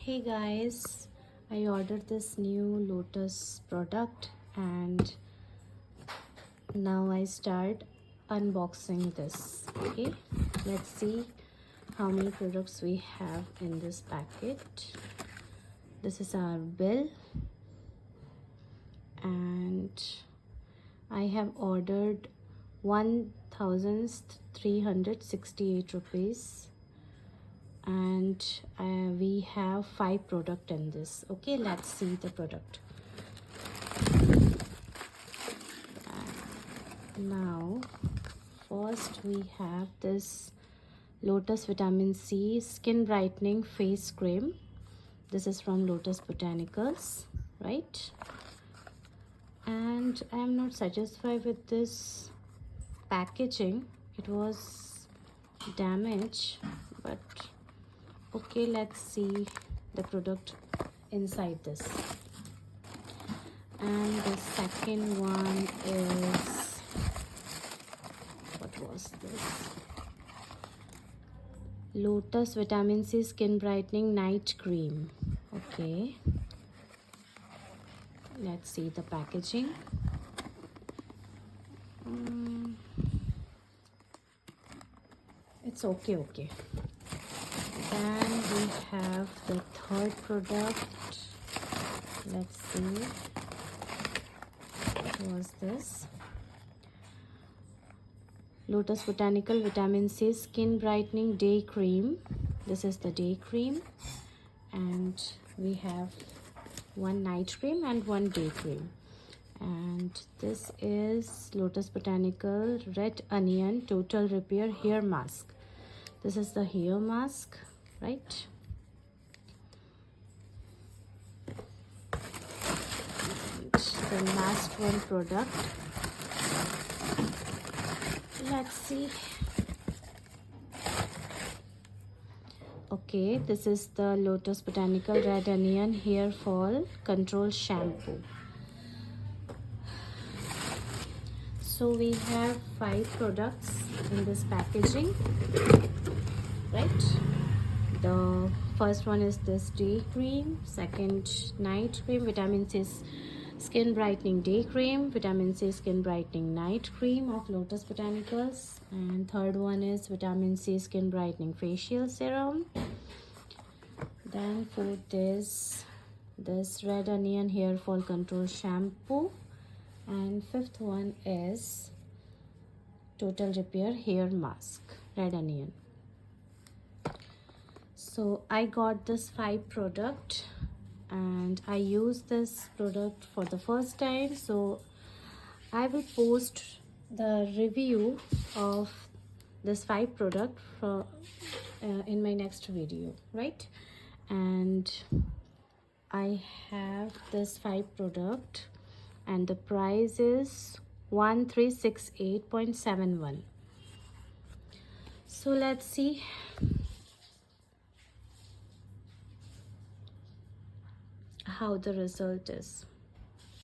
Hey guys, I ordered this new Lotus product and now I start unboxing this. Okay, let's see how many products we have in this packet. This is our bill and I have ordered 1,368 rupees and we have 5 products in this. Okay, let's see the product. Now first we have this Lotus vitamin C skin brightening face cream. This is from Lotus Botanicals, right? And I am not satisfied with this packaging. It was damaged, but okay, let's see the product inside this. And the second one is, what was this? Lotus vitamin C skin brightening night cream. Okay, let's see the packaging. It's okay. Then we have the third product. Let's see, what was this? Lotus Botanical Vitamin C Skin Brightening Day Cream. This is the day cream, and we have one night cream and one day cream. And this is Lotus Botanical Red Onion Total Repair Hair Mask. This is the hair mask, right? And the last one product, let's see. Okay, this is the Lotus Botanical Red Onion Hair Fall Control Shampoo. So we have 5 products in this packaging, right? The first one is this day cream, second night cream, vitamin C skin brightening day cream, vitamin C skin brightening night cream of Lotus Botanicals, and third one is vitamin C skin brightening facial serum. Then fourth is this red onion hair fall control shampoo, and fifth one is total repair hair mask, red onion. So I got this 5 product and I use this product for the first time, so I will post the review of this 5 product for in my next video, right? And I have this 5 product and the price is 1368.71. so let's see how the result is.